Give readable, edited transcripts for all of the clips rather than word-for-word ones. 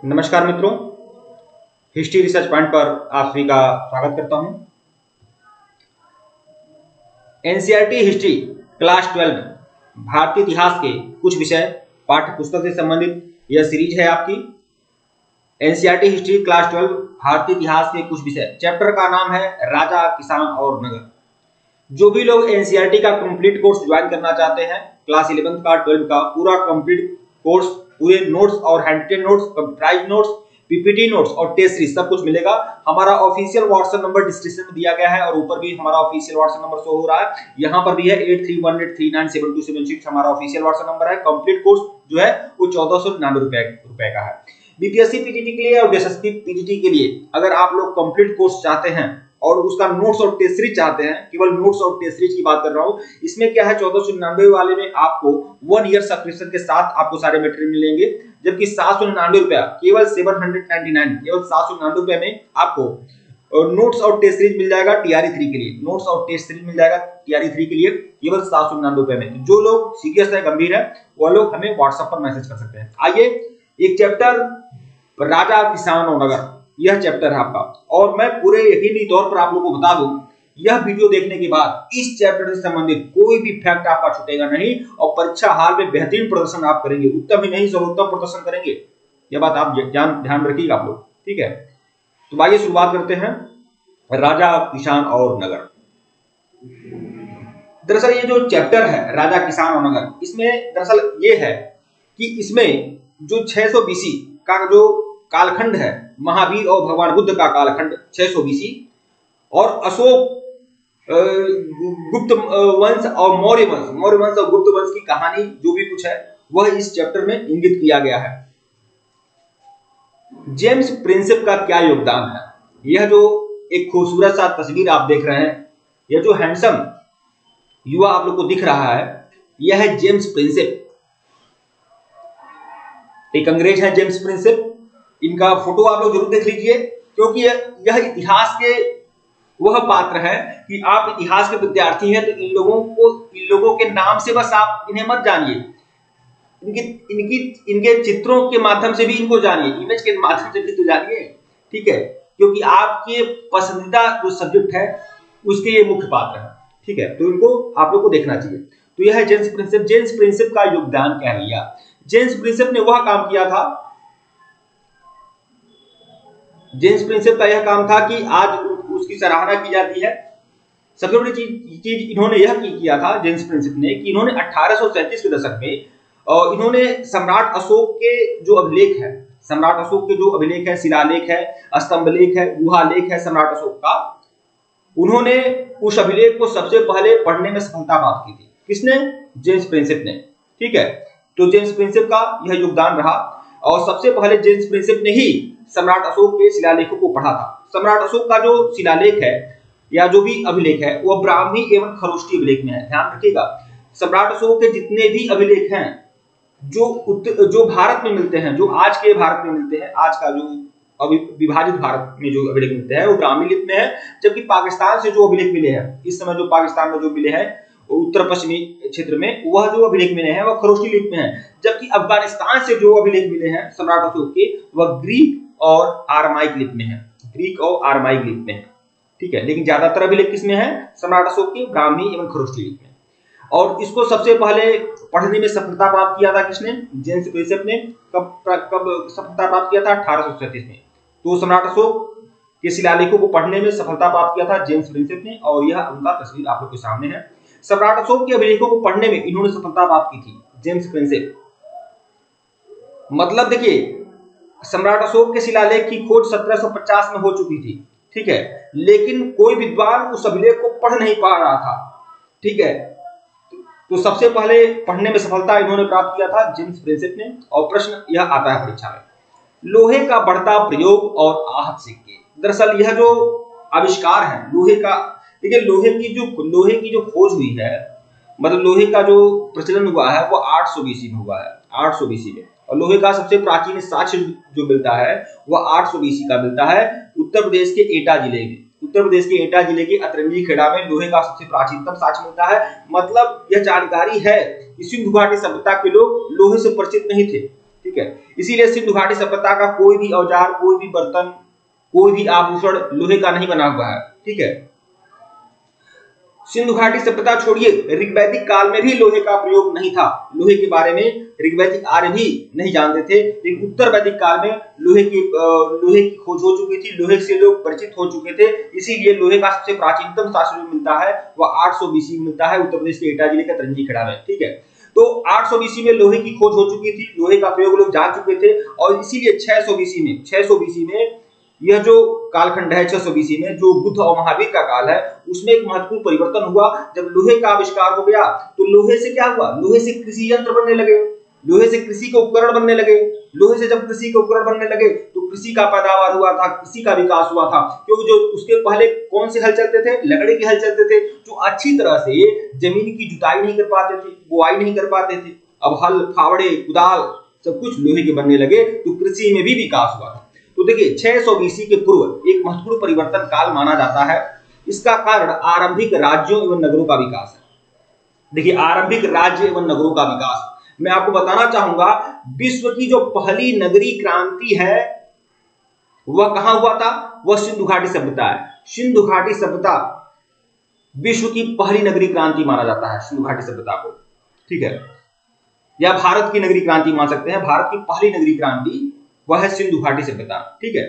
नमस्कार मित्रों, history research point पर आप सभी का स्वागत करता हूं। एनसीईआरटी हिस्ट्री क्लास 12 भारतीय इतिहास के कुछ विषय पाठ्य पुस्तक से संबंधित यह सीरीज है आपकी। एनसीईआरटी हिस्ट्री क्लास 12 भारतीय इतिहास के कुछ विषय, चैप्टर का नाम है राजा, किसान और नगर। जो भी लोग एनसीईआरटी का कंप्लीट कोर्स ज्वाइन करना चाहते हैं, क्लास 11 का 12 का पूरा कंप्लीट कोर्स, पूरे नोट्स और handwritten notes, computerised notes, PPT notes और टेस्ट सीरीज सब कुछ मिलेगा। हमारा ऑफिशियल व्हाट्सएप नंबर डिस्क्रिप्शन में दिया गया है और ऊपर भी हमारा ऑफिशियल व्हाट्सएप नंबर शो हो रहा है। यहाँ पर भी है 8318397276 हमारा ऑफिशियल व्हाट्सएप नंबर है। कंप्लीट कोर्स जो है वो 1499 रुपए का है। बीपीएससी पीजीटी के लिए और एसएससी पीजीटी के लिए अगर आप लोग कंप्लीट कोर्स चाहते हैं और उसका नोट्स और टेस्ट सीरीज चाहते हैं, केवल नोट्स और टेस्ट सीरीज की बात कर रहा हूं, इसमें क्या है 1499 वाले में आपको 1 ईयर सब्सक्रिप्शन के साथ आपको सारे मटेरियल मिलेंगे, जबकि 799 रुपया केवल 799 केवल 799 रुपए में आपको नोट्स और टेस्ट सीरीज मिल जाएगा। टीआरई 3 के लिए नोट्स और टेस्ट सीरीज मिल जाएगा टीआरई 3 के लिए केवल 799 रुपए में। जो लोग सीरियस है, गंभीर है, वो लोग हमें व्हाट्सएप पर मैसेज कर सकते हैं। आइए, एक चैप्टर राजा, किसान और नगर, यह चैप्टर है आपका, और मैं पूरे यकीनी तौर पर आप लोगों को बता दूं, यह वीडियो देखने के बाद इस चैप्टर से संबंधित कोई भी फैक्ट आपका छूटेगा नहीं और परीक्षा हाल में बेहतरीन प्रदर्शन आप करेंगे। उत्तम ही नहीं, सर्वोत्तम प्रदर्शन करेंगे। यह बात आप ध्यान रखिएगा आप लोग, ठीक है। तो आइए शुरुआत करते हैं राजा, किसान और नगर। दरअसल ये जो चैप्टर है राजा, किसान और नगर, इसमें दरअसल ये है कि इसमें जो 600 बीसी का जो कालखंड है, महावीर और भगवान बुद्ध का कालखंड 600 बीसी, और अशोक, गुप्त वंश और मौर्य वंश और गुप्त वंश की कहानी जो भी कुछ है वह इस चैप्टर में इंगित किया गया है। जेम्स प्रिंसेप का क्या योगदान है? यह जो एक खूबसूरत सा तस्वीर आप देख रहे हैं, यह जो हैंडसम युवा आप लोग को दिख रहा है, यह है जेम्स प्रिंसेप। एक अंग्रेज है जेम्स प्रिंसेप। इनका फोटो आप लोग जरूर देख लीजिए, क्योंकि यह इतिहास के वह पात्र है कि आप इतिहास के विद्यार्थी हैं तो इन लोगों के नाम से बस आप इन्हें मत जानिए, इनके चित्रों के माध्यम से भी इनको जानिए, इमेज के माध्यम से भी तो जानिए, ठीक है, क्योंकि आपके पसंदीदा जो सब्जेक्ट है उसके ये मुख्य पात्र है, ठीक है। तो इनको आप लोग को देखना चाहिए। तो यह है जेम्स प्रिंसेप। जेम्स प्रिंसेप का योगदान क्या है? जेम्स प्रिंसेप ने वह काम किया था, जेम्स प्रिंसेप का यह काम था कि आज उसकी सराहना की जाती है। सबसे बड़ी चीज इन्होंने यह किया था जेम्स प्रिंसेप ने कि इन्होंने 1837 के दशक में इन्होंने सम्राट अशोक के जो अभिलेख है, सम्राट अशोक के जो अभिलेख है, शिलालेख है, स्तंभलेख है, गुहालेख है सम्राट अशोक का, उन्होंने उस अभिलेख को सबसे पहले पढ़ने में सफलता प्राप्त की थी। किसने? जेम्स प्रिंसेप ने, ठीक है। तो जेम्स प्रिंसेप का यह योगदान रहा और सबसे पहले जेम्स प्रिंसेप ने ही सम्राट अशोक के शिलालेखों को पढ़ा था। सम्राट अशोक का जो शिलालेख है या जो भी अभिलेख है वह ब्राह्मी एवं खरोष्टी अभिलेख में है। ध्यान रखिएगा, सम्राट अशोक के जितने भी अभिलेख हैं जो भारत में मिलते हैं, जो आज के भारत में मिलते हैं, आज का जो अभी विभाजित भारत में जो अभिलेख मिलते हैं वो ब्राह्मी लिपि में है, जबकि पाकिस्तान से जो अभिलेख मिले हैं इस समय, जो पाकिस्तान में जो मिले हैं उत्तर पश्चिमी क्षेत्र में, वह जो अभिलेख मिले हैं वह खरोष्टी लिपि में है। जबकि अफगानिस्तान से जो अभिलेख मिले हैं सम्राट अशोक के, वह ग्रीक और आरमाइक लिपि में है, ग्रीक और आरमाइक लिपि में है, ठीक है। लेकिन ज्यादातर अभिलेख किसमें है? सम्राट अशोक के ब्राह्मी एवं खरोष्टी लिपि में। और इसको सबसे पहले पढ़ने में सफलता प्राप्त किया था किसने? जेम्स प्रिंसेप ने। कब सफलता प्राप्त किया था? 1837 में। तो सम्राट अशोक के शिलालेखों को पढ़ने में सफलता प्राप्त किया था जेम्स प्रिंसेप ने, और यह उनका तस्वीर आप लोग के सामने है। सम्राट अशोक के अभिलेखों को पढ़ने में इन्होंने सफलता प्राप्त की थी, जेम्स प्रिंसेप। मतलब देखिए, सम्राट अशोक के शिलालेख की खोज 1750 में हो चुकी थी, ठीक है, लेकिन कोई विद्वान उस अभिलेख को पढ़ नहीं पा रहा था, ठीक है। तो सबसे पहले पढ़ने में सफलता इन्होंने प्राप्त किया था जेम्स प्रिंसेप ने। और प्रश्न यह आता है परीक्षा में, लोहे का बढ़ता प्रयोग और आहत सिक्के। दरअसल यह जो आविष्कार है लोहे का, देखिए लोहे की जो खोज हुई है, मतलब लोहे का जो प्रचलन हुआ है वो 800 बीसी में हुआ है, 800 बीसी में। और लोहे का सबसे प्राचीन साक्ष्य जो मिलता है वह 800 बीसी का मिलता है उत्तर प्रदेश के एटा जिले में। उत्तर प्रदेश के एटा जिले के अतरंगी खेड़ा में लोहे का सबसे प्राचीनतम साक्ष्य मिलता है। मतलब यह जानकारी है कि सिंधु घाटी सभ्यता के लोग लोहे से परिचित नहीं थे, ठीक है। इसीलिए सिंधु घाटी सभ्यता का कोई भी औजार, कोई भी बर्तन, कोई भी आभूषण लोहे का नहीं बना हुआ है, ठीक है। सिंधु घाटी सभ्यता छोड़िए, ऋग्वैदिक काल में भी लोहे का प्रयोग नहीं था। लोहे के बारे में ऋग्वैदिक आर्य भी नहीं जानते थे, लेकिन उत्तर वैदिक काल में लोहे की खोज हो चुकी थी, लोहे से लोग परिचित हो चुके थे। इसीलिए लोहे का सबसे प्राचीनतम शास्त्र जो मिलता है वह 800 बीसी में मिलता है, उत्तर प्रदेश के एटा जिले का तरंजी खेड़ा में, ठीक है। तो 800 बीसी में लोहे की खोज हो चुकी थी, लोहे का प्रयोग लोग जान चुके थे, और इसीलिए 600 बीसी में यह जो कालखंड है 600 बीसी में, जो बुद्ध और महावीर का काल है, उसमें एक महत्वपूर्ण परिवर्तन हुआ। जब लोहे का आविष्कार हो गया तो लोहे से क्या हुआ, लोहे से कृषि यंत्र बनने लगे, लोहे से कृषि के उपकरण बनने लगे। लोहे से जब कृषि के उपकरण बनने लगे तो कृषि का पैदावार हुआ था, कृषि का विकास हुआ था। क्योंकि जो उसके पहले कौन से हल चलते थे, लकड़ी के हल चलते थे, जो अच्छी तरह से जमीन की जुताई नहीं कर पाते थे, बुआई नहीं कर पाते थे। अब हल, फावड़े, कुदाल सब कुछ लोहे के बनने लगे, तो कृषि में भी विकास हुआ था। तो देखिए 600 बीसी के पूर्व एक महत्वपूर्ण परिवर्तन काल माना जाता है। इसका कारण आरंभिक राज्यों एवं नगरों का विकास है। देखिए आरंभिक राज्य एवं नगरों का विकास, मैं आपको बताना चाहूंगा, विश्व की जो पहली नगरीय क्रांति है वह कहां हुआ था, वह सिंधु घाटी सभ्यता है। सिंधु घाटी सभ्यता विश्व की पहली नगरीय क्रांति माना जाता है, सिंधु घाटी सभ्यता को, ठीक है। या भारत की नगरीय क्रांति मान सकते हैं। भारत की पहली नगरीय क्रांति वह है सिंधु घाटी सभ्यता, ठीक है।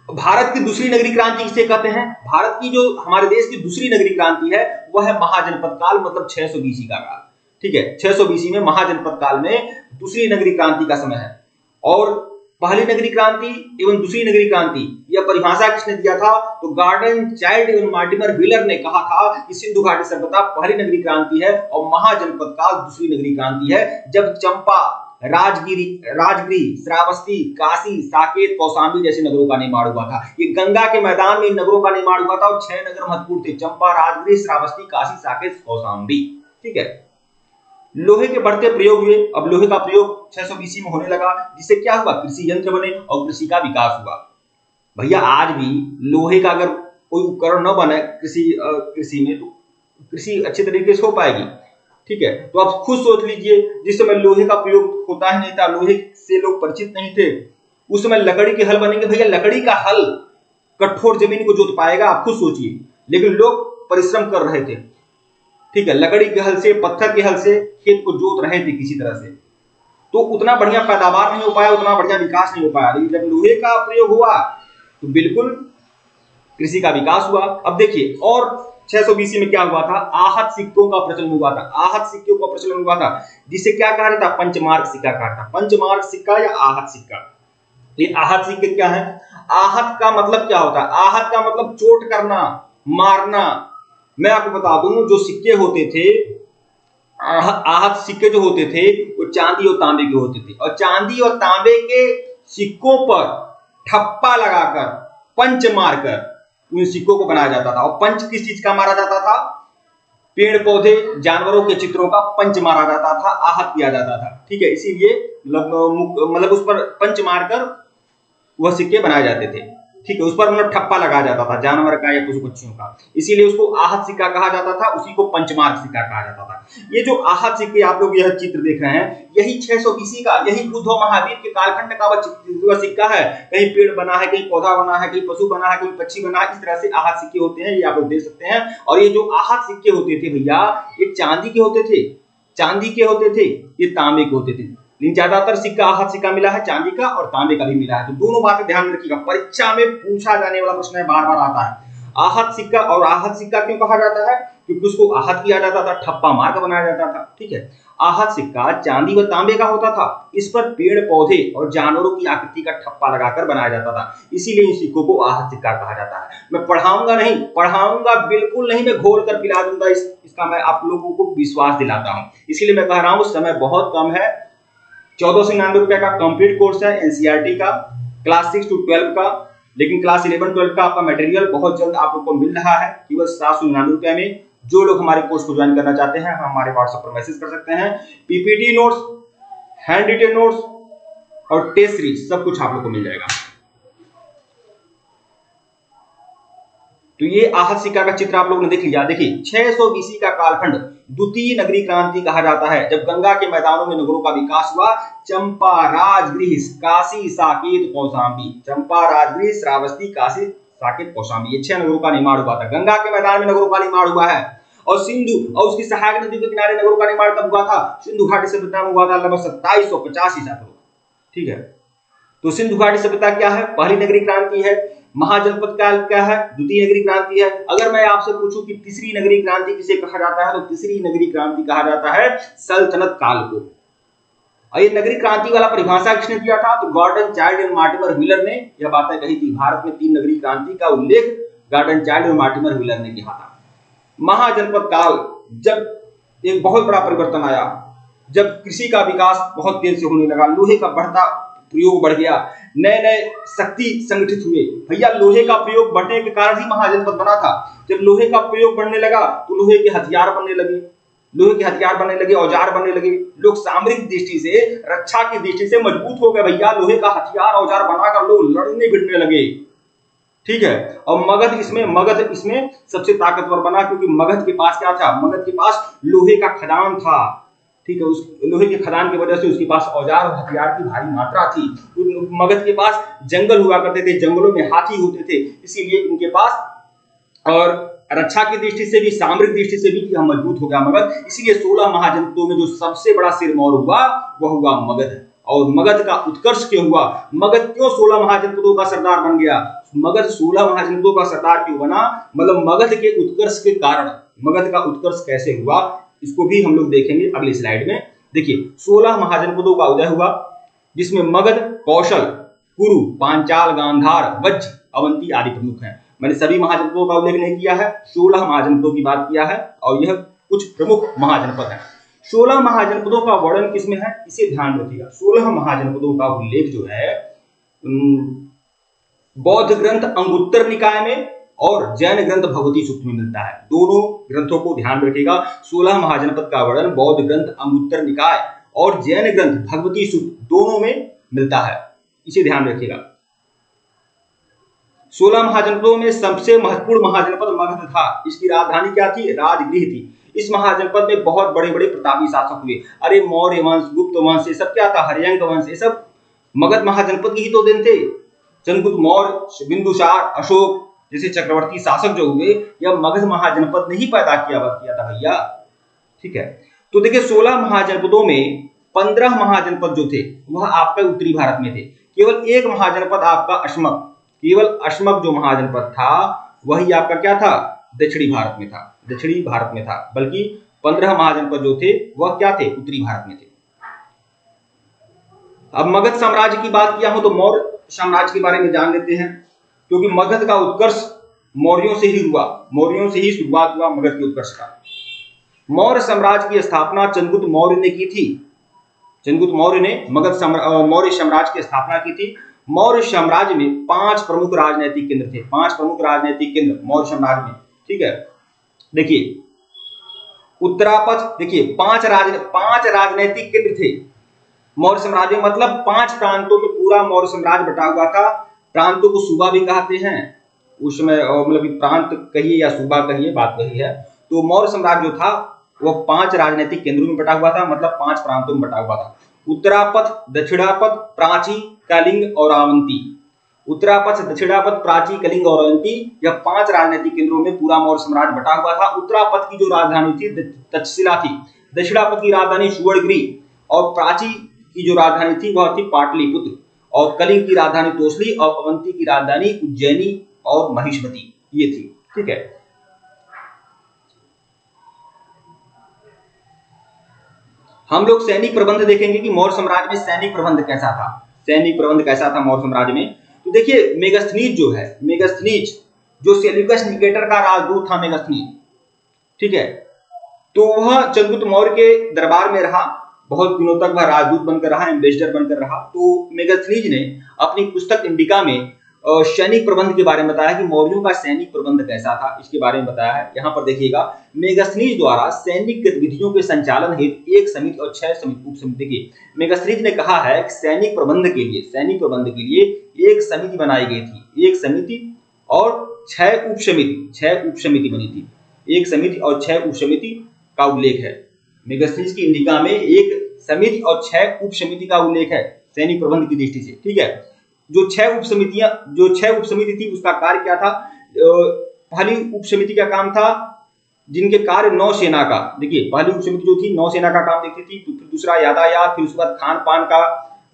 भारत की दूसरी नगरीय क्रांति किसे कहते हैं, भारत की जो हमारे देश की दूसरी नगरीय क्रांति है वह है महाजनपद काल, मतलब 600 बीसी का काल, ठीक है। 600 बीसी में महाजनपद काल में दूसरी नगरीय क्रांति का समय है। और पहली नगरीय क्रांति एवं दूसरी नगरीय क्रांति, यह परिभाषा किसने दिया था, तो गार्डन चाइल्ड एवं मार्टिमर व्हीलर ने कहा था कि सिंधु घाटी सभ्यता पहली नगरीय क्रांति है और महाजनपद काल दूसरी नगरीय क्रांति है। जब चंपा, राजगिरी, श्रावस्ती, काशी, साकेत, कौशाम्बी जैसे नगरों का निर्माण हुआ था। ये गंगा के मैदान में इन नगरों का निर्माण हुआ था और 6 नगर महत्वपूर्ण थे, चंपा, राजगिरी, श्रावस्ती, काशी, साकेत, कौशाम्बी, ठीक है। लोहे के बढ़ते प्रयोग हुए। अब लोहे का प्रयोग 600 बीसी में होने लगा, जिससे क्या हुआ, कृषि यंत्र बने और कृषि का विकास हुआ। भैया आज भी लोहे का अगर कोई उपकरण न बने कृषि में, तो कृषि अच्छे तरीके से हो पाएगी, ठीक है। तो आप खुद सोच लीजिए, जिस समय लोहे का प्रयोग होता ही नहीं था, लोहे से लोग परिचित नहीं थे, उस समय लकड़ी के हल बनेंगे। भैया लकड़ी का हल कठोर जमीन को जोत पाएगा, आप खुद सोचिए। लेकिन लोग परिश्रम कर रहे थे, ठीक है, लकड़ी के हल से, पत्थर के हल से खेत को जोत रहे थे किसी तरह से। तो उतना बढ़िया पैदावार नहीं हो पाया, उतना बढ़िया विकास नहीं हो पाया। लेकिन जब लोहे का प्रयोग हुआ तो बिल्कुल कृषि का विकास हुआ। अब देखिए, और 600 बीसी में क्या हुआ था, आहत सिक्कों का प्रचलन हुआ था। आहत सिक्कों का प्रचलन हुआ था, जिसे क्या कहा जाता, पंचमार्क सिक्का कहा था। पंचमार्क सिक्का या आहत सिक्का। ये आहत सिक्के क्या है, आहत का मतलब क्या होता है, आहत का मतलब चोट करना, मारना। मैं आपको बता दूं, जो सिक्के होते थे, आहत सिक्के जो होते थे वो चांदी और तांबे के होते थे, और चांदी और तांबे के सिक्कों पर ठप्पा लगाकर, पंच मारकर उन सिक्कों को बनाया जाता था। और पंच किस चीज का मारा जाता था, पेड़ पौधे जानवरों के चित्रों का पंच मारा जाता था, आहत किया जाता था, ठीक है। इसीलिए मतलब उस पर पंच मारकर वह सिक्के बनाए जाते थे, ठीक है। उस पर मतलब ठप्पा लगाया जाता था जानवर का या पशु पक्षियों का, इसीलिए उसको आहत सिक्का कहा जाता था, उसी को पंचमार्क सिक्का कहा जाता था। ये जो आहत सिक्के आप लोग यह चित्र देख रहे हैं, यही 600 बीसी का, यही बुद्ध और महावीर के कालखंड का वह सिक्का है। कहीं पेड़ बना है, कहीं पौधा बना है, कहीं पशु बना है, कहीं पक्षी बना है, इस तरह से आहत सिक्के होते हैं, ये आप लोग देख सकते हैं। और ये जो आहत सिक्के होते थे भैया, ये चांदी के होते थे, चांदी के होते थे, ये तांबे के होते थे। लेकिन ज्यादातर सिक्का आहत सिक्का मिला है, चांदी का और तांबे का भी मिला है। तो दोनों बातें ध्यान में रखिएगा, परीक्षा में पूछा जाने वाला प्रश्न है, बार बार आता है। आहत सिक्का, और आहत सिक्का क्यों कहा जाता है, क्योंकि उसको आहत किया जाता था, ठप्पा मार कर बनाया जाता था, ठीक है। आहत सिक्का चांदी व तांबे का होता था, इस पर पेड़ पौधे और जानवरों की आकृति का ठप्पा लगाकर बनाया जाता था, इसीलिए इन सिक्कों को आहत सिक्का कहा जाता है। मैं पढ़ाऊंगा बिल्कुल नहीं, मैं घोल कर पिला दूंगा, इसका मैं आप लोगों को विश्वास दिलाता हूं। इसीलिए मैं कह रहा हूं, समय बहुत कम है। 1499 रुपए का कंप्लीट कोर्स है एनसीईआरटी का, क्लास 6 to 12 का। लेकिन क्लास 11 12 का आपका मटेरियल बहुत जल्द आप लोग को मिल रहा है, केवल 799 रुपए में। जो लोग हमारे कोर्स को ज्वाइन करना चाहते हैं, हमारे व्हाट्सएप पर मैसेज कर सकते हैं। PPT notes, hand retain notes और टेस्ट सीरीज सब कुछ आप लोग को मिल जाएगा। तो ये आहत सिक्का का चित्र आप लोगों ने देख लिया। देखिए 600 बीसी का कालखंड, द्वितीय नगरी क्रांति कहा जाता है, जब गंगा के मैदानों में नगरों का विकास हुआ। चंपा, राजगृह, काशी, साकेत, कौशाम्बी। चंपा, राजगृह, श्रावस्ती, काशी, साकेत, कौशाम्बी, ये 6 नगरों का निर्माण हुआ था। गंगा के मैदान में नगरों का निर्माण हुआ है। और सिंधु और उसकी सहायक नदी के किनारे नगरों का निर्माण कब हुआ था? सिंधु घाटी सभ्यता में हुआ था, लगभग 2750 ईसा पूर्व। ठीक है, तो सिंधु घाटी सभ्यता क्या है? पहली नगरी क्रांति है। महाजनपद काल क्या है? द्वितीय नगरी क्रांति है। अगर मैं आपसे पूछूं कि तीसरी नगरी क्रांति किसे कहा जाता है, तो तीसरी नगरी क्रांति कहा जाता है सल्तनत काल को। और ये नगरी क्रांति वाला परिभाषा किसने दिया था? तो Gordon Childe and Mortimer Wheeler ने यह बातें कही थी। भारत में 3 नगरी क्रांति का उल्लेख गॉर्डन चाइल्ड और मार्टिमर व्हीलर ने किया था। महाजनपद काल, जब एक बहुत बड़ा परिवर्तन आया, जब कृषि का विकास बहुत तेज से होने लगा, लोहे का बढ़ता प्रयोग बढ़ गया, नए नए शक्ति संगठित हुए। भैया, लोहे का प्रयोग बढ़ने के कारण ही महाजनपद बना था। जब लोहे का प्रयोग बढ़ने लगा तो लोहे के हथियार बनने लगे, औजार बनने लगे। लोग सामरिक दृष्टि से, रक्षा की दृष्टि से मजबूत हो गए। भैया, लोहे का हथियार औजार बनाकर लोग लड़ने भिड़ने लगे। ठीक है, और मगध इसमें सबसे ताकतवर बना, क्योंकि मगध के पास क्या था? मगध के पास लोहे का खदान था। ठीक है, उस लोहे के खदान की वजह से उसके पास औजार और हथियार की भारी मात्रा थी। मगध के पास जंगल हुआ करते थे, जंगलों में हाथी होते थे, इसीलिए इनके पास, और रक्षा की दृष्टि से भी, सामरिक दृष्टि से भी यह मजबूत हो गया मगध। इसीलिए 16 महाजनपदों में जो सबसे बड़ा सिरमौर हुआ वह हुआ मगध। और मगध का उत्कर्ष क्यों हुआ? मगध क्यों 16 महाजनपदों का सरदार बन गया? मगध 16 महाजनपदों का सरदार क्यों बना? मतलब मगध के उत्कर्ष के कारण। मगध का उत्कर्ष कैसे हुआ, इसको भी हम लोग देखेंगे अगली स्लाइड में। देखिए, 16 महाजनपदों का उदय हुआ, जिसमें मगध, कौशल, कुरु, पांचाल, गांधार, वज्ज, अवंती आदि प्रमुख हैं। मैंने सभी महाजनपदों का उल्लेख नहीं किया है, 16 महाजनपदों की बात किया है, और यह कुछ प्रमुख महाजनपद हैं। 16 महाजनपदों का वर्णन किसमें है, इसे ध्यान रखिएगा। 16 महाजनपदों का उल्लेख जो है बौद्ध ग्रंथ अंगुत्तर निकाय में और जैन ग्रंथ भगवती सूक्त में मिलता है। दोनों ग्रंथों को ध्यान रखिएगा। 16 महाजनपद का वर्णन बौद्ध ग्रंथ अंगुत्तर निकाय और जैन ग्रंथ भगवती सूक्त दोनों में मिलता है, इसे ध्यान रखिएगा। 16 महाजनपदों में सबसे महत्वपूर्ण महाजनपद मगध था। इसकी राजधानी क्या थी? राजगृह थी। इस महाजनपद में बहुत बड़े बड़े प्रतापी शासक हुए। अरे, मौर्य वंश, गुप्त वंश, ये सब क्या था? हर्यंक वंश, ये सब मगध महाजनपद की ही तो देन थे। चंद्रगुप्त मौर्य, बिंदुसार, अशोक जैसे चक्रवर्ती शासक जो हुए, यह मगध महाजनपद ने ही पैदा किया था भैया। ठीक है, तो देखिए, 16 महाजनपदों में 15 महाजनपद जो थे वह आपका उत्तरी भारत में थे। केवल एक महाजनपद आपका अश्मक, केवल अश्मक जो महाजनपद था वही आपका क्या था? दक्षिणी भारत में था। बल्कि 15 महाजनपद जो थे वह क्या थे? उत्तरी भारत में थे। अब मगध साम्राज्य की बात किया हो तो मौर्य साम्राज्य के बारे में जान लेते हैं, क्योंकि मगध का उत्कर्ष मौर्यों से ही हुआ। मौर्यों से ही शुरुआत हुआ मगध के उत्कर्ष का। मौर्य साम्राज्य की स्थापना चंद्रगुप्त मौर्य ने की थी। चंद्रगुप्त मौर्य ने मौर्य साम्राज्य की स्थापना की थी। मौर्य साम्राज्य में 5 प्रमुख राजनीतिक केंद्र थे। 5 प्रमुख राजनीतिक केंद्र मौर्य साम्राज्य में। ठीक है, देखिए, उत्तरापथ, देखिए 5 राजनीतिक केंद्र थे मौर्य साम्राज्य में। मतलब 5 प्रांतों में पूरा मौर्य साम्राज्य बटा हुआ था। प्रांतों को सूबा भी कहते हैं उस समय, मतलब प्रांत कहिए या सूबा कहिए, बात वही है। तो मौर्य साम्राज्य जो था वह 5 राजनीतिक केंद्रों में बटा हुआ था, मतलब 5 प्रांतों में बटा हुआ था। उत्तरापथ, दक्षिणापथ, प्राची, कलिंग और अवंती। उत्तरापथ, दक्षिणापथ, प्राची, कलिंग और अवंती, यह 5 राजनीतिक केंद्रों में पूरा मौर्य साम्राज्य बटा हुआ था। उत्तरापथ की जो राजधानी थी तक्षशिला थी। दक्षिणापथ की राजधानी सुवर्णगिरी और प्राची की जो राजधानी थी वह थी पाटलिपुत्र, और कलिंग की राजधानी तोसली और अवंती की राजधानी उज्जैनी और महिष्मती ये थी। ठीक है, हम लोग सैनिक प्रबंध देखेंगे कि मौर्य साम्राज्य में सैनिक प्रबंध कैसा था मौर्य साम्राज्य में। तो देखिए, मेगस्थनीज जो है, मेगस्थनीज जो सेल्यूकस निकेटर का राजदूत था मेगस्थनीज, ठीक है, तो वह चंद्रगुप्त मौर्य के दरबार में रहा। बहुत दिनों तक वह राजदूत बनकर रहा, एम्बेसडर बनकर रहा। तो मेगस्थनीज ने अपनी पुस्तक इंडिका में सैनिक प्रबंध के बारे में बताया कि मौर्यों का सैनिक प्रबंध कैसा था, इसके बारे में बताया है। यहाँ पर देखिएगा, मेगस्थनीज द्वारा सैनिक गतिविधियों के संचालन हेतु 1 समिति और 6 उप समिति की। मेगस्थनीज ने कहा है कि सैनिक प्रबंध के लिए 1 समिति बनाई गई थी। 1 समिति और 6 उप समिति बनी थी। 1 समिति और 6 उप समिति का उल्लेख है। मेगास्थनीज की इंडिका में एक समिति और 6 उप समिति का उल्लेख है सैनिक प्रबंध की दृष्टि से, ठीक है। जो 6 उप समिति थी उसका कार्य क्या था? पहली उप समिति का काम था जिनके कार्य नौसेना का, देखिए पहली उप समिति जो थी नौसेना का काम देखती थी, फिर दूसरा यातायात, फिर उसके बाद खान पान का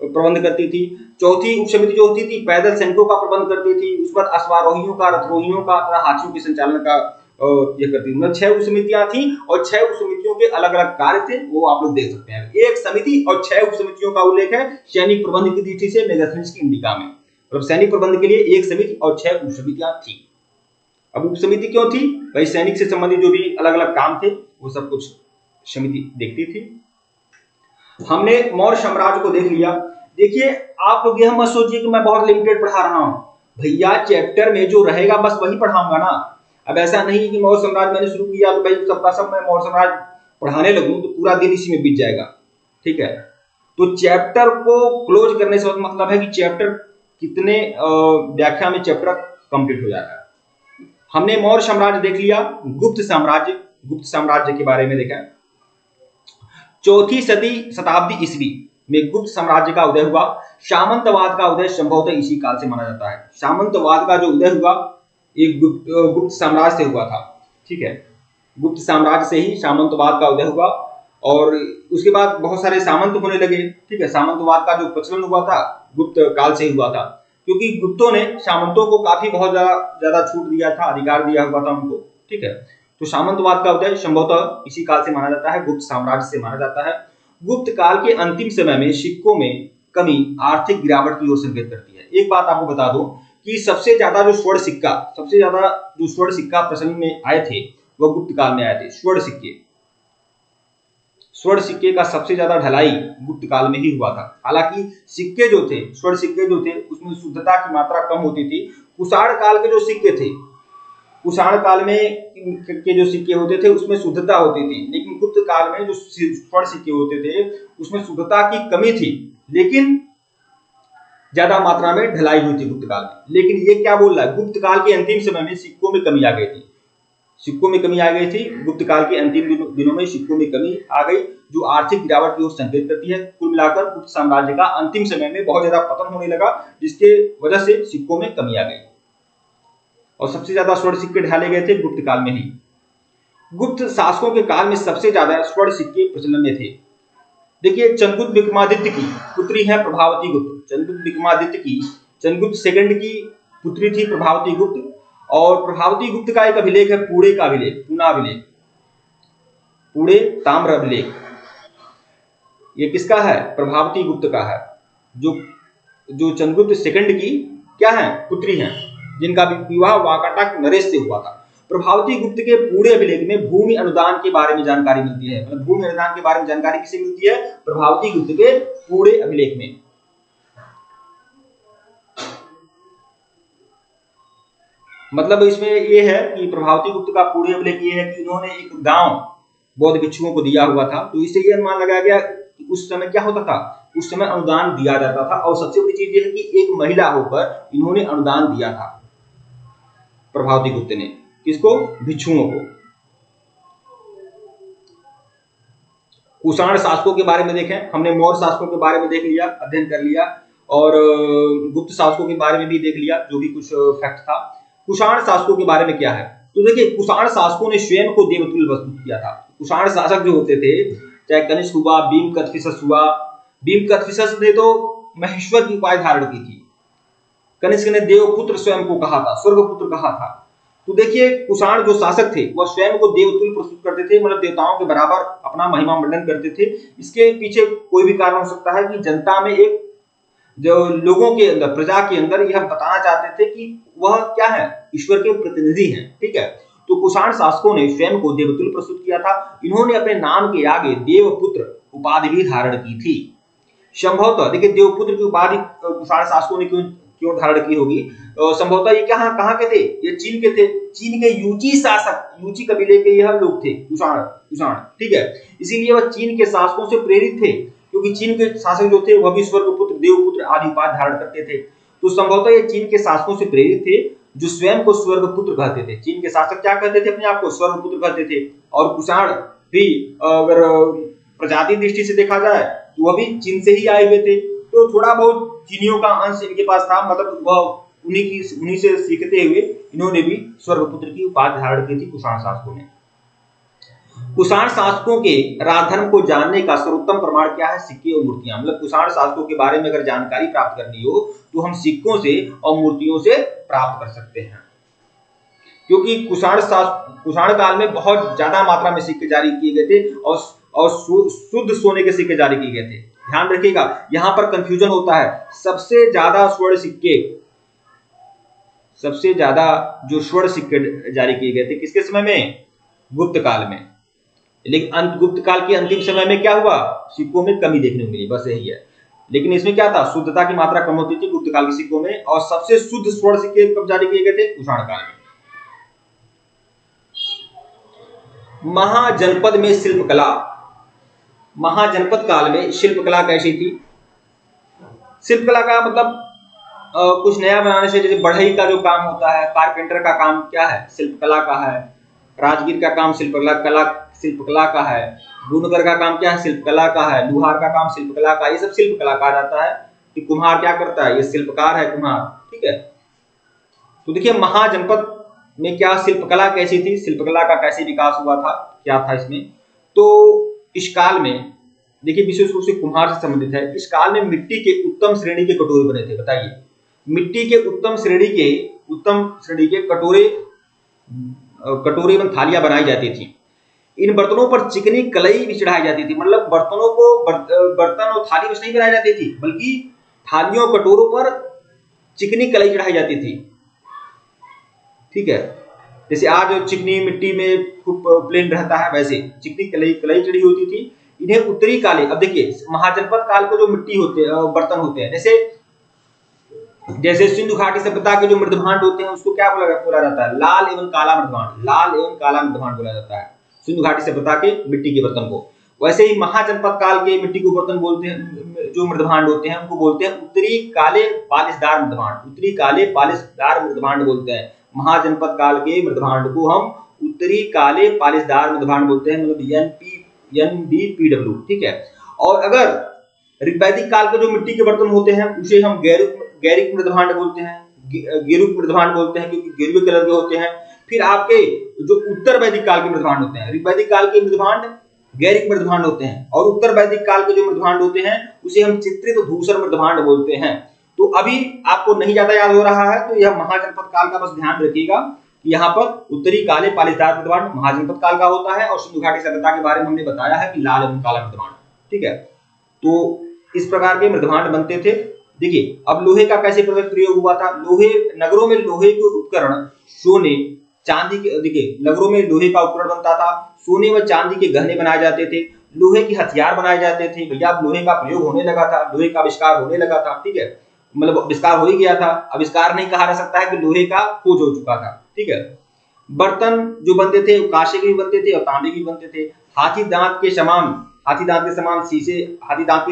प्रबंध करती थी। चौथी उप समिति जो होती थी पैदल सैनिकों का प्रबंध करती थी, उसके बाद अश्वारोहियों का, रथरोहियों का, हाथियों के संचालन का ये करती थी। मतलब 6 उप समितियां थी और 6 उप समितियों के अलग अलग कार्य थे, वो आप लोग देख सकते हैं। एक समिति और 6 उप समितियों का उल्लेख है सैनिक प्रबंध की दृष्टि से मेगास्थनीज की इंडिका में। मतलब सैनिक प्रबंध के लिए एक समिति और 6 उप समितियां थी। अब उप समिति क्यों थी? भाई सैनिक से संबंधित जो भी अलग अलग काम थे वो सब कुछ समिति देखती थी। हमने मौर्य साम्राज्य को देख लिया। देखिए आप लोग यह मत सोचिए कि मैं बहुत लिमिटेड पढ़ा रहा हूं, भैया चैप्टर में जो रहेगा बस वही पढ़ाऊंगा ना। अब ऐसा नहीं कि मौर्य साम्राज्य मैंने शुरू किया तो भाई सबका सब मैं मौर्य साम्राज्य पढ़ाने लगूं तो पूरा दिन इसी में बीत जाएगा, ठीक है। तो चैप्टर को क्लोज करने से मतलब है कि चैप्टर कितने व्याख्या में चैप्टर कंप्लीट हो जाता है। हमने मौर्य साम्राज्य देख लिया। गुप्त साम्राज्य के बारे में देखा। 4वीं शताब्दी ईस्वी में गुप्त साम्राज्य का उदय हुआ। सामंतवाद का उदय संभवतः इसी काल से माना जाता है। सामंतवाद का जो उदय हुआ एक गुप्त साम्राज्य से हुआ था, ठीक है। गुप्त साम्राज्य से ही सामंतवाद का उदय हुआ और उसके बाद बहुत सारे सामंत होने लगे, ठीक है। सामंतवाद का जो प्रचलन हुआ था गुप्त काल से ही हुआ था, क्योंकि गुप्तों ने सामंतों को काफी बहुत ज्यादा छूट दिया था, अधिकार दिया हुआ था उनको, ठीक है। तो सामंतवाद का उदय संभवतः इसी काल से माना जाता है, गुप्त साम्राज्य से माना जाता है। गुप्त काल के अंतिम समय में सिक्कों में कमी आर्थिक गिरावट की ओर संकेत करती है। एक बात आपको बता दूं कि सबसे ज्यादा जो स्वर्ण सिक्का प्रचलन में आए थे वह गुप्त काल में आए थे। स्वर्ण सिक्के का सबसे ज्यादा ढलाई गुप्त काल में ही हुआ था। हालांकि स्वर्ण सिक्के जो थे उसमें शुद्धता की मात्रा कम होती थी। कुषाण काल के जो सिक्के थे, कुषाण काल में के जो सिक्के होते थे उसमें शुद्धता होती थी, लेकिन गुप्त काल में जो स्वर्ण सिक्के होते थे उसमें शुद्धता की कमी थी, लेकिन ज्यादा मात्रा में ढलाई हुई थी गुप्त काल में। लेकिन ये क्या बोल रहा है? गुप्त काल के अंतिम समय में सिक्कों में कमी आ गई थी। गुप्त काल के अंतिम दिनों में सिक्कों में कमी आ गई, जो आर्थिक गिरावट की ओर संकेत करती है। कुल मिलाकर गुप्त साम्राज्य का अंतिम समय में बहुत ज्यादा पतन होने लगा, जिसके वजह से सिक्कों में कमी आ गई और सबसे ज्यादा स्वर्ण सिक्के ढाले गए थे गुप्त काल में ही। गुप्त शासकों के काल में सबसे ज्यादा स्वर्ण सिक्के प्रचलन में थे। देखिए चंद्रगुप्त विक्रमादित्य की पुत्री है प्रभावती गुप्त। चंद्रगुप्त सेकंड की पुत्री थी प्रभावती गुप्त, और प्रभावती गुप्त का एक अभिलेख है पुणे ताम्र अभिलेख। ये किसका है? प्रभावती गुप्त का है, जो चंद्रगुप्त सेकंड की क्या है? पुत्री हैं, जिनका विवाह वाकाटक नरेश से हुआ था। प्रभावती गुप्त के पूरे अभिलेख में भूमि अनुदान के बारे में जानकारी मिलती है। मतलब भूमि अनुदान के बारे में जानकारी किसे मिलती है? प्रभावती गुप्त के पूरे अभिलेख में। मतलब इसमें ये है कि प्रभावती गुप्त का पूरे अभिलेख ये है कि इन्होंने एक गांव बौद्ध भिक्षुओं को दिया हुआ था, तो इससे ये अनुमान लगाया गया कि उस समय क्या होता था, उस समय अनुदान दिया जाता था। और सबसे बड़ी चीज ये है कि एक महिला होकर इन्होंने अनुदान दिया था प्रभावती गुप्त ने। किसको? भिक्षुओं को। कुषाण शासकों के बारे में देखें, हमने मौर्य शासकों के बारे में देख लिया, अध्ययन कर लिया, और गुप्त शासकों के बारे में भी देख लिया जो भी कुछ फैक्ट था। कुषाण शासकों के बारे में क्या है? तो देखिए कुषाण शासकों ने स्वयं को देवतुल्य प्रस्तुत किया था। कुषाण शासक जो होते थे, चाहे कनिष्क हुआ, भीमकथफिसस हुआ, भीमकथफिसस ने तो महेश्वर की उपाधि धारण की थी, कनिष्क ने देवपुत्र स्वयं को कहा था, स्वर्गपुत्र कहा था। तो देखिए कुषाण जो शासक थे वह स्वयं को देवतुल्य प्रस्तुत करते थे, मतलब देवताओं के बराबर अपना महिमा मंडन करते थे। इसके पीछे कोई भी कारण हो सकता है कि जनता में एक जो लोगों के अंदर, प्रजा के अंदर यह बताना चाहते थे कि वह क्या है? ईश्वर के प्रतिनिधि हैं, ठीक है। तो कुषाण शासकों ने स्वयं को देवतुल्य प्रस्तुत किया था। इन्होंने अपने नाम के आगे देवपुत्र उपाधि भी धारण की थी। संभवतः देखिए देवपुत्र की उपाधि कुषाण शासकों ने क्यों धारण की होगी? संभवतः ये कहाँ के थे? ये चीन के थे। चीन के यूची शासक, यूची कबीले के यह लोग थे कुषाण, ठीक है। इसीलिए वह चीन के शासकों से प्रेरित थे, क्योंकि चीन के शासक जो थे वह भी स्वर्गपुत्र, देवपुत्र आदि उपाधि धारण करते थे। तो संभवतः ये चीन के शासकों से प्रेरित थे, जो स्वयं को स्वर्गपुत्र कहते थे। चीन के शासक क्या कहते थे? अपने आप को स्वर्गपुत्र कहते थे। और कुषाण भी अगर प्रजाति दृष्टि से देखा जाए तो वह भी चीन से ही आए हुए थे। तो थोड़ा बहुत चीनियों का अंश इनके पास था, मतलब वह उन्हीं से सीखते हुए इन्होंने भी स्वर्गपुत्र की उपाधि धारण की थी कुषाण शासकों ने। कुषाण शासकों के राजधर्म को जानने का सर्वोत्तम प्रमाण क्या है? सिक्के और मूर्तियां। मतलब कुषाण शासकों के बारे में अगर जानकारी प्राप्त करनी हो तो हम सिक्कों से और मूर्तियों से प्राप्त कर सकते हैं, क्योंकि कुषाण काल में बहुत ज्यादा मात्रा में सिक्के जारी किए गए थे और शुद्ध सोने के सिक्के जारी किए गए थे। ध्यान रखिएगा, यहां पर कंफ्यूजन होता है। सबसे ज्यादा जो स्वर्ण सिक्के जारी किए गए थे किसके समय में? गुप्त काल में। लेकिन गुप्त काल के अंतिम समय में क्या हुआ? सिक्कों में कमी देखने को मिली, बस यही है। लेकिन इसमें क्या था? शुद्धता की मात्रा कम होती थी गुप्त काल के सिक्कों में, और सबसे शुद्ध स्वर्ण सिक्के कब जारी किए गए थे? कुषाण काल में। महाजनपद में शिल्पकला। महाजनपद काल में शिल्पकला कैसी थी? शिल्पकला का मतलब कुछ नया बनाने से, जैसे बढ़ई का जो काम होता है, कारपेंटर का काम क्या है? शिल्पकला का है। राजगीर का काम शिल्पकला का है। बुनकर का काम क्या है? शिल्पकला का है। लुहार का काम शिल्पकला का। ये सब शिल्पकला कहा जाता है कि कुम्हार क्या करता है? ये शिल्पकार है कुम्हार, ठीक है। तो देखिए महाजनपद में क्या शिल्पकला कैसी थी, शिल्पकला का कैसे विकास हुआ था, क्या था इसमें? तो इस काल में देखिए विशेष रूप से कुम्हार से संबंधित है। इस काल में मिट्टी के उत्तम श्रेणी के कटोरे बने थे। बताइए, मिट्टी के उत्तम श्रेणी के कटोरे एवं थालियां बनाई जाती थी। इन बर्तनों पर चिकनी कलई भी चढ़ाई जाती थी। मतलब बर्तनों को बर्तन और थाली बस नहीं बनाई जाती थी, बल्कि थालियों कटोरों पर चिकनी कलई चढ़ाई जाती थी, ठीक है। जैसे आज चिकनी मिट्टी में खूब प्लेन रहता है, वैसे चिकनी कलई चढ़ी होती थी। इन्हें उत्तरी काले, अब देखिए महाजनपद काल को जो मिट्टी बर्तन होते हैं, जैसे सिंधु घाटी सभ्यता के जो मृदभांड होते हैं उसको क्या बोला जाता है? लाल एवं काला मृदभांड बोला जाता है सिंधु घाटी सभ्यता के मिट्टी के बर्तन को। वैसे ही महाजनपद काल के मिट्टी को बर्तन बोलते हैं, जो मृदभांड होते हैं उनको बोलते हैं उत्तरी काले पालिशदार मृदभांड बोलते हैं। महाजनपद काल के मृदभांड को हम उत्तरी काले पालिशदार मृदभांड बोलते हैं, मतलब NBPW, ठीक है। और अगर ऋग्वैदिक काल के जो मिट्टी के बर्तन होते हैं उसे हम गैरिक मृदभांड बोलते हैं, क्योंकि गेरुए कलर के होते हैं। फिर आपके जो उत्तर वैदिक काल के मृदभांड होते हैं, ऋग्वैदिक काल के मृदभांड गैरिक मृदभांड होते हैं, और उत्तर वैदिक काल के जो मृदभांड होते हैं उसे हम चित्रित धूसर मृदभांड बोलते हैं। तो अभी आपको नहीं ज्यादा याद हो रहा है तो यह महाजनपद काल का बस ध्यान रखिएगा कि यहाँ पर उत्तरी काले पालिशदार मृदभांड महाजनपद काल का होता है, और सिंधु घाटी सभ्यता के बारे में हमने बताया है कि लाल एवं काला मृदभांड, ठीक है। तो इस प्रकार के मृदभांड बनते थे। देखिए अब लोहे का कैसे प्रयोग हुआ था? नगरों में लोहे के उपकरण, सोने चांदी के, देखिए नगरों में लोहे का उपकरण बनता था, सोने व चांदी के गहने बनाए जाते थे, लोहे के हथियार बनाए जाते थे। भैया अब लोहे का प्रयोग होने लगा था, लोहे का आविष्कार होने लगा था, ठीक है। मतलब आविष्कार हो ही गया था, आविष्कार नहीं कहा जा सकता है कि लोहे का खोज हो चुका था, ठीक है। बर्तन जो बनते थे कांसे के भी बनते थे और तांबे के भी बनते थे। हाथी दांत के समान शीशे, हाथी दांत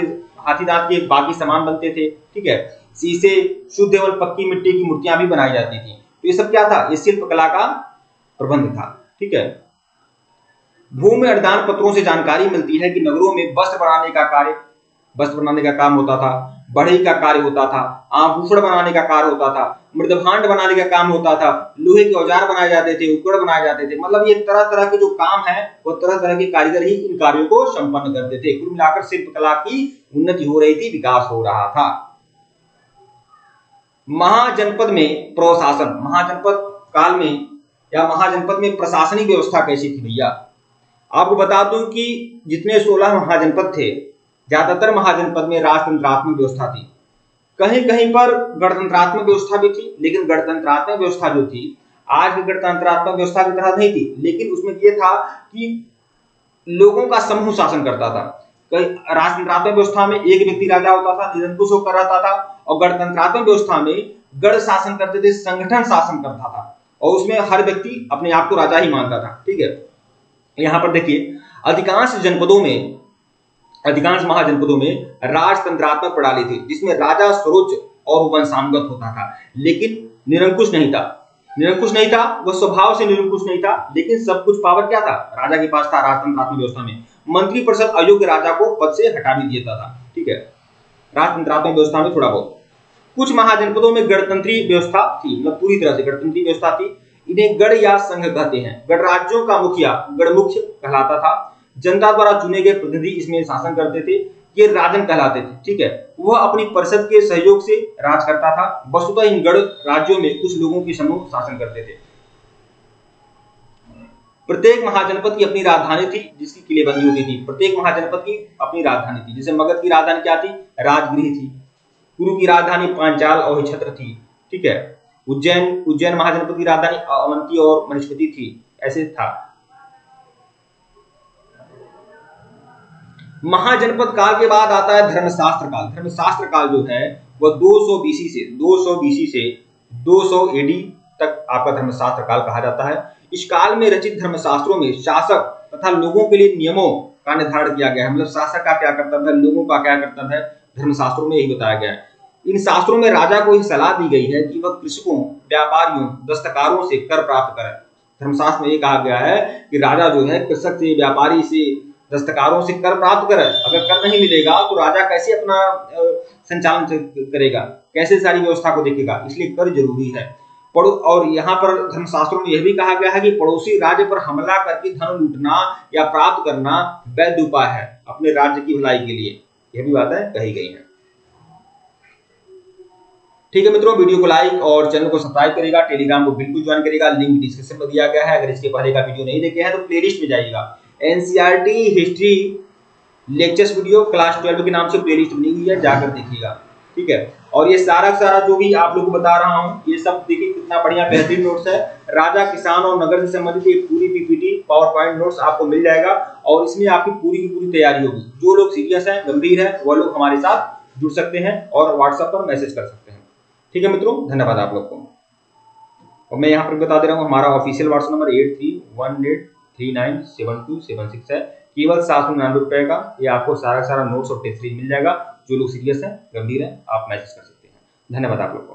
के बाकी सामान बनते थे, ठीक है। शीशे, शुद्ध एवं पक्की मिट्टी की मूर्तियां भी बनाई जाती थी। तो ये सब क्या था? ये शिल्पकला का प्रबंध था, ठीक है। भूमि अनुदान पत्रों से जानकारी मिलती है कि नगरों में वस्त्र बनाने का काम होता था, बढ़ई का कार्य होता था, आभूषण बनाने का कार्य होता था, मृदभांड बनाने का काम होता था, लोहे के औजार बनाए जाते थे, उपकरण बनाए जाते थे। मतलब ये तरह तरह के जो काम है वो तरह तरह के कारीगर ही इन कार्यों को संपन्न करते थे। कुल मिलाकर शिल्पकला की उन्नति हो रही थी, विकास हो रहा था। महाजनपद में प्रशासन, महाजनपद काल में या महाजनपद में प्रशासनिक व्यवस्था कैसी थी? भैया आपको बता दूं कि जितने 16 महाजनपद थे, ज्यादातर महाजनपद में राजतंत्रात्मक व्यवस्था थी। कहीं कहीं पर गणतंत्रात्मक व्यवस्था भी थी, लेकिन गणतंत्रात्मक व्यवस्था जो थी आज की गणतंत्रात्मक व्यवस्था की तरह नहीं थी। लेकिन उसमें यह था कि लोगों का समूह शासन करता था। राजतंत्रात्मक व्यवस्था में एक व्यक्ति राजा होता था, निरंकुश होकर रहता था, और गणतंत्रात्मक व्यवस्था में गण शासन करते थे, संगठन शासन करता था, और उसमें हर व्यक्ति अपने आप को राजा ही मानता था, ठीक है। यहाँ पर देखिए अधिकांश महाजनपदों में राजतंत्रात्मक प्रणाली थी, जिसमें राजा सर्वोच्च और वंशानुगत होता था, लेकिन निरंकुश नहीं था। निरंकुश नहीं था, वह स्वभाव से निरंकुश नहीं था, लेकिन सब कुछ पावर क्या था, राजा के पास था। राजतंत्रात्मक व्यवस्था में मंत्रिपरिषद अयोग्य राजा को पद से हटा भी देता था। ठीक है, राजतंत्रात्मक व्यवस्था में थोड़ा बहुत। कुछ महाजनपदों में गणतंत्री व्यवस्था थी, मतलब पूरी तरह से गणतंत्री व्यवस्था थी। इन्हें गढ़ या संघ कहते हैं। गणराज्यों का मुखिया गढ़मुख्य कहलाता था। जनता द्वारा चुने गए प्रतिनिधि इसमें शासन करते थे, ये राजन कहलाते थे। ठीक है, वह अपनी परिषद के सहयोग से राज करता था। वस्तुतः इन गढ़ राज्यों में कुछ लोगों की समूह शासन करते थे। प्रत्येक महाजनपद की अपनी राजधानी थी, जिसकी किलेबंदी होती थी। प्रत्येक महाजनपद की अपनी राजधानी थी। जैसे मगध की राजधानी क्या थी, राजगृह थी। कुरु की राजधानी पांचाल और छत्र थी। ठीक है, उज्जैन महाजनपद की राजधानी अवंती और मनुस्मृति थी। ऐसे था। महाजनपद काल के बाद आता है धर्मशास्त्र काल। धर्मशास्त्र काल जो है वह 200 बीसी से 200 एडी तक आपका धर्मशास्त्र काल कहा जाता है। इस काल में रचित धर्मशास्त्रों में शासक तथा लोगों के लिए नियमों का निर्धारण किया गया है। मतलब शासक का क्या कर्तव्य है, लोगों का क्या कर्तव्य है, धर्मशास्त्रों में यही बताया गया है। इन शास्त्रों में राजा को यह सलाह दी गई है कि वह कृषकों, व्यापारियों, दस्तकारों से कर प्राप्त करे। धर्मशास्त्र में ये कहा गया है कि राजा जो है कृषक से, व्यापारी से, दस्तकारों से कर प्राप्त करे। अगर कर नहीं मिलेगा तो राजा कैसे अपना संचालन करेगा, कैसे सारी व्यवस्था को देखेगा। इसलिए कर जरूरी है। और यहाँ पर धर्मशास्त्रों में यह भी कहा गया है कि पड़ोसी राज्य पर हमला करके धन लूटना या प्राप्त करना वैध उपाय है अपने राज्य की भलाई के लिए। यह भी बातें कही गई हैं। ठीक है मित्रों, वीडियो को लाइक और चैनल को सब्सक्राइब करेगा। टेलीग्राम को बिल्कुल ज्वाइन करेगा, लिंक डिस्क्रिप्शन में दिया गया है। अगर इसके पहले का वीडियो नहीं देखे हैं तो प्लेलिस्ट में जाइएगा। NCERT history lectures video class 12 के नाम से प्लेलिस्ट बनी हुई है, जाकर देखिएगा। ठीक है, और ये सारा जो भी आप लोगों को बता रहा हूँ, ये सब देखिए कितना बढ़िया बेहतरीन नोट्स है। राजा, किसान और नगर से संबंधित एक पूरी पीपीटी पावर पॉइंट नोट्स आपको मिल जाएगा और इसमें आपकी पूरी की पूरी तैयारी होगी। जो लोग सीरियस हैं, गंभीर है, वह लोग हमारे साथ जुड़ सकते हैं और व्हाट्सएप पर मैसेज कर सकते हैं। ठीक है मित्रों, धन्यवाद आप लोग को। और मैं यहाँ पर बता दे रहा हूँ, हमारा ऑफिशियल व्हाट्सएप नंबर 8318397276 है। केवल 799 रुपए का ये आपको सारा नोट्स और टेस्ट सीरीज मिल जाएगा। जो लोग सीरियस हैं, गंभीर हैं, आप मैसेज कर सकते हैं। धन्यवाद आप लोग को।